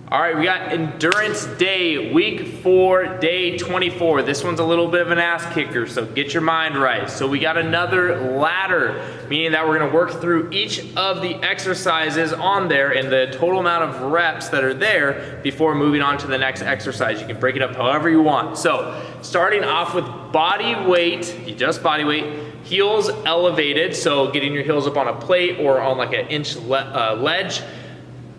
All right, we got endurance day, week 4, day 24. This one's a little bit of an ass kicker, so get your mind right. So we got another ladder, meaning that we're gonna work through each of the exercises on there and the total amount of reps that are there before moving on to the next exercise. You can break it up however you want. So starting off with body weight, just body weight, heels elevated, so getting your heels up on a plate or on like an inch ledge,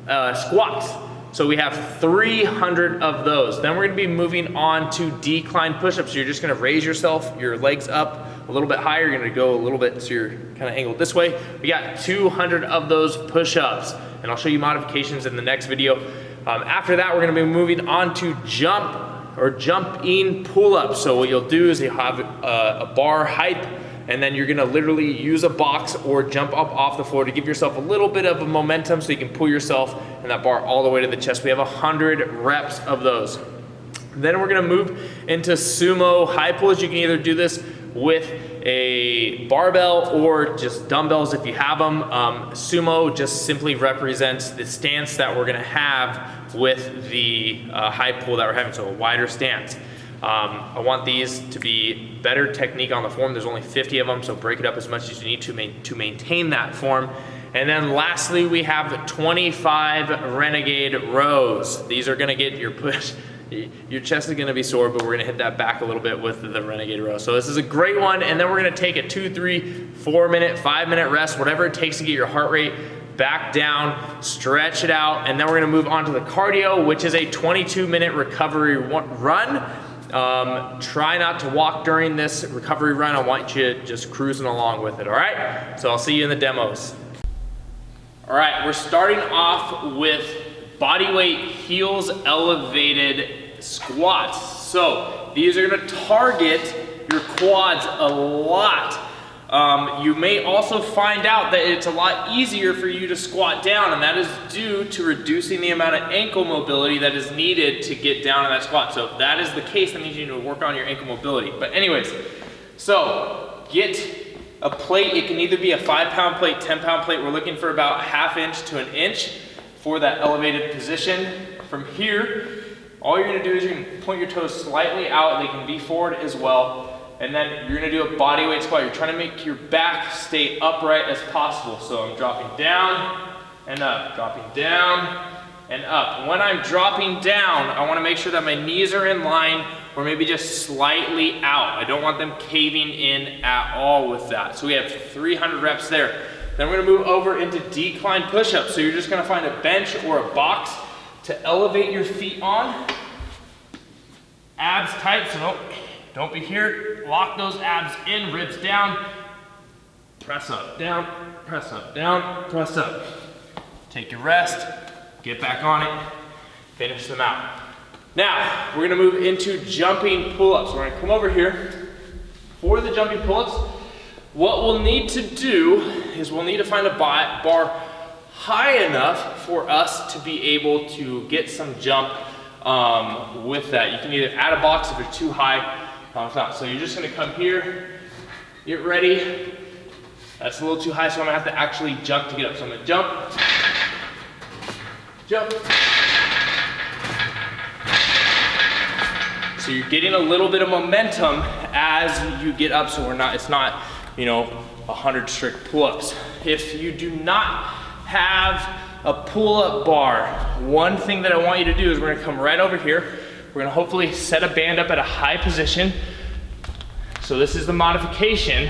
squats. So we have 300 of those. Then we're gonna be moving on to decline push-ups. So you're just gonna raise your legs up a little bit higher. You're gonna go a little bit so you're kind of angled this way. We got 200 of those push-ups, and I'll show you modifications in the next video. After that, we're gonna be moving on to jumping pull-ups. So what you'll do is you have a bar height, and then you're gonna literally use a box or jump up off the floor to give yourself a little bit of a momentum so you can pull yourself and that bar all the way to the chest. We have 100 reps of those. Then we're gonna move into sumo high pulls. You can either do this with a barbell or just dumbbells if you have them. Sumo just simply represents the stance that we're gonna have with the high pull that we're having, so a wider stance. I want these to be better technique on the form. There's only 50 of them, so break it up as much as you need to maintain that form. And then lastly, we have 25 renegade rows. These are gonna get your push. Your chest is gonna be sore, but we're gonna hit that back a little bit with the renegade row. So this is a great one, and then we're gonna take a 2, 3, 4 minute, 5 minute rest, whatever it takes to get your heart rate back down, stretch it out, and then we're gonna move on to the cardio, which is a 22-minute recovery run. Try not to walk during this recovery run. I want you just cruising along with it, all right? So I'll see you in the demos. All right, we're starting off with body weight heels elevated squats. So these are gonna target your quads a lot. You may also find out that it's a lot easier for you to squat down, and that is due to reducing the amount of ankle mobility that is needed to get down in that squat. So if that is the case, that means you need to work on your ankle mobility. But anyways, so get a plate. It can either be a 5-pound plate, 10-pound plate. We're looking for about 1/2 inch to 1 inch for that elevated position. From here, all you're gonna do is you're gonna point your toes slightly out. They can be forward as well. And then you're gonna do a body weight squat. You're trying to make your back stay upright as possible. So I'm dropping down and up, dropping down and up. When I'm dropping down, I wanna make sure that my knees are in line or maybe just slightly out. I don't want them caving in at all with that. So we have 300 reps there. Then we're gonna move over into decline push-ups. So you're just gonna find a bench or a box to elevate your feet on. Abs tight, so don't be here. Lock those abs in, ribs down. Press up, down, press up, down, press up. Take your rest, get back on it, finish them out. Now, we're gonna move into jumping pull-ups. We're gonna come over here. For the jumping pull-ups, what we'll need to do is we'll need to find a bar high enough for us to be able to get some jump with that. You can either add a box if it's too high. If not. So you're just gonna come here, get ready. That's a little too high, so I'm gonna have to actually jump to get up. So I'm gonna jump, jump. So you're getting a little bit of momentum as you get up, so it's not, 100 strict pull-ups. If you do not have a pull-up bar, one thing that I want you to do is we're gonna come right over here. We're gonna hopefully set a band up at a high position. So this is the modification.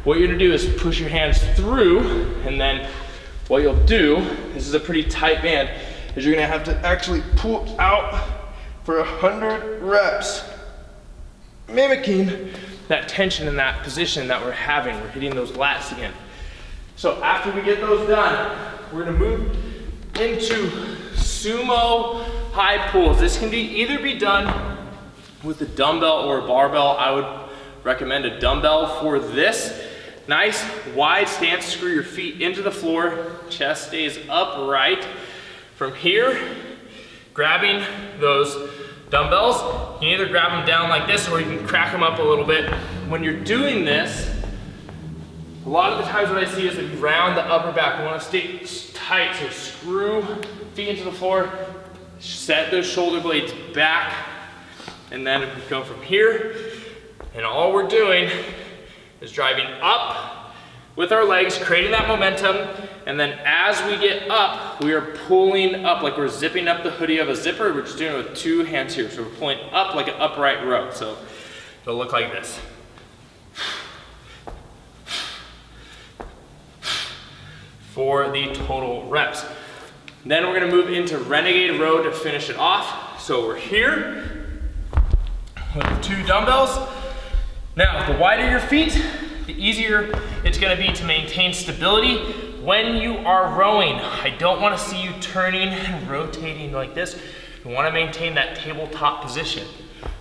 What you're gonna do is push your hands through, and then what you'll do, this is a pretty tight band, is you're gonna have to actually pull out for 100 reps, mimicking that tension in that position that we're having. We're hitting those lats again. So after we get those done, we're gonna move into sumo high pulls. This can either be done with a dumbbell or a barbell. I would recommend a dumbbell for this. Nice wide stance, screw your feet into the floor, chest stays upright. From here, grabbing those dumbbells, you can either grab them down like this or you can crack them up a little bit. When you're doing this, a lot of the times what I see is that you round the upper back. You wanna stay tight, so screw feet into the floor, set those shoulder blades back, and then we go from here, and all we're doing is driving up with our legs, creating that momentum, and then as we get up, we are pulling up like we're zipping up the hoodie of a zipper. We're just doing it with 2 hands here. So we're pulling up like an upright row. So it'll look like this. For the total reps. Then we're gonna move into renegade row to finish it off. So we're here with 2 dumbbells. Now, the wider your feet, the easier it's gonna be to maintain stability when you are rowing. I don't wanna see you turning and rotating like this. You wanna maintain that tabletop position.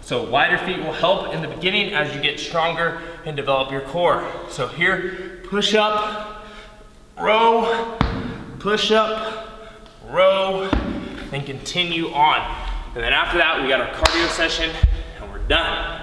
So wider feet will help in the beginning as you get stronger and develop your core. So here, push up, row, push up, row, and continue on. And then after that, we got our cardio session and we're done.